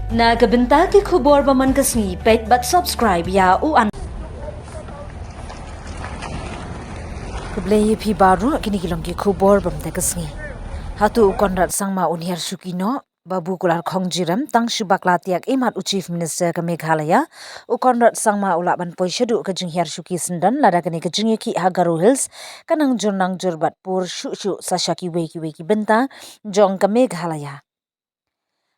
Nagabenta ki khubor baman kasni pet but subscribe ya u an Kublay pi baru kini kilong ki khubor bam te kasni Hato Conrad Sangma hiar shuki no Babu Kular Khongjirem tang shubakla tiak emat u Chief Minister ka Meghalaya u Conrad Sangma ulaban poisyadu ka hiar shuki sendan lada kani ka ki Hagaru Hills kanang jurnang jurbat pur shu sashaki weki benta jong ka Meghalaya.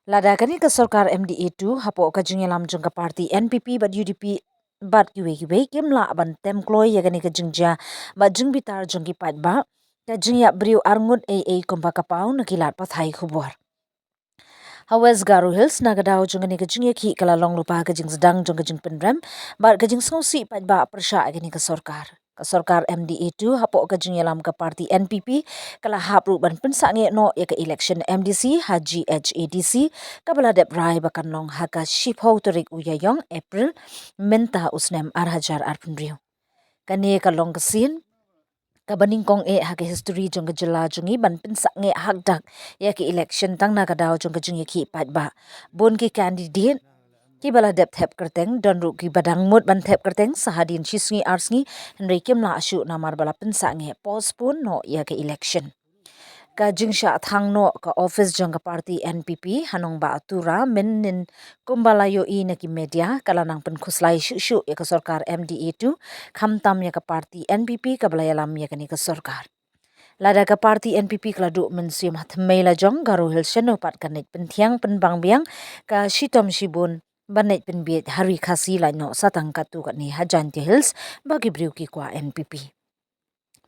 Lada kani ka sarkar MDA2 hapo ka lam jong ka parti NPP but UDP but kiwe kimla ban tem kloy ya kani ka jingja ba jingbitar jong ki pat ba ka jingya briu arngut AA komba ka pau nakilat pathai khubor. Hawes Garu Hills nagadao jong kani ka jingya ki kala long lupa ka jing sedang jong ka jing penrem ba ka jing songsi pat ba persya kani ka sarkar. Ka sarkar MDA2 hapo ka lam ka parti NPP kala hapru ban pensange no ya ka election MDC Haji HADC kabala dep rai bakan long haka shipho torik uyayong April menta usnem arhajar arpunriu. Kani ka long kasin kabaning kong haka history jong ka jela jongi ban pensange hakdak ya ka election tang nagadao jong ka jing ki pat ba bon ki candidate ki bala dep thep kerteng don ru ki badang mut ban thep kerteng sahadin chisngi arsngi henry kimla ashu namar bala pensange postpone no ya ke election ka jingsha thang no ka office jong ka party NPP hanong ba atura menin kumbalayo na ki media kala nang pen khuslai shu ya ka sarkar MDA2 khamtam ya ka party NPP ka bala yalam ya ka sarkar. Lada ka parti NPP kladu mensium hatmela jong Garu Hills no pat kanet pentiang penbang biang ka shitom shibun banet penbiet hari khasi la no satang katu ni Hajanti Hills bagi briu ki kwa NPP.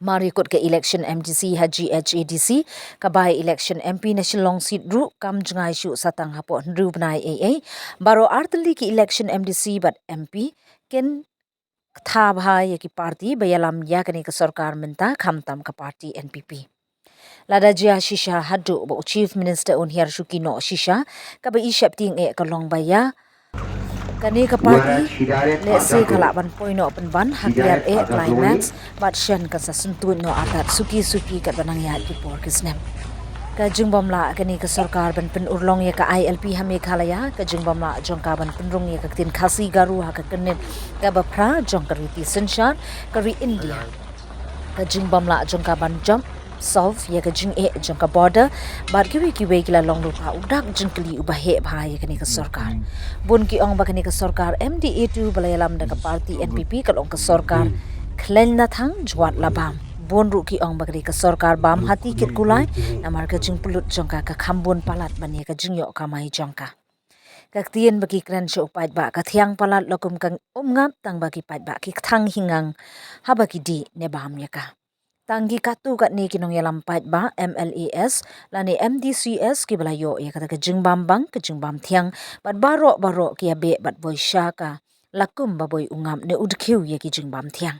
Mari kot ke election MDC Haji HADC ka by election MP national long seat ru kam jangai shu satang hapo ru bnai AA baro artli ki election MDC but MP ken tha bhai ki parti bayalam ya kani ka sarkar menta khamtam ka parti NPP. Lada jia shisha hadu bo Chief Minister hiar shuki no shisha ka ba ishap ting ka long baya kani ka parti le se kala ban poino ban hakiar climax bat shen ka sa suntun no atat suki ka banang ya ki por kisnem. Ka jingbom la kani ka sarkar ban pen urlong ya ka ILP ha Meghalaya ka jingbom la jong ka ban penrung ya ka tin khasi garu ha ka kenet ka ba pra jong ka riti senshar ka ri India ka jingbom la jong ka ban jump solve ya ka jing jong ka border bar ki la long lupa udak jingkli ubahe bha ya kani ka sarkar bun ki ong ba kani ka sarkar MDA2 balayalam da ka parti NPP ka long ka sarkar klen na thang jwat labam bon ru ki ong bagri ka sarkar bam hati kit kulai namar ka jing pulut jongka ka khambon palat bani ka jing yo ka mai jongka kaktien bagi kran sho pat ba ka thiang palat lokum kang ngap tang bagi pat ba ki thang hingang habaki di ne bam ya ka tanggi katu kat ni kinong yalam pat ba MLAS lani MDCS ki balayo ya kata ka jing bam bang ka jing bam thiang bat baro ki abe bat boy shaka lakum baboy ungam ne udkhiu ya ki jing bam thiang.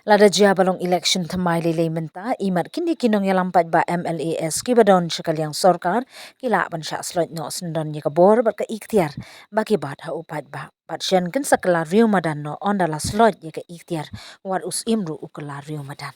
Lada jia balong election thamai lele menta imat kini kinong yalampat ba MLAS ki badon shakalyang sarkar kila ban sha slot no sendon ni kabor bat ka ikhtiar baki bat ha upat ba bat shen kin sakala riu madan no ondala slot ye ka ikhtiar war us imru ukala riu madan.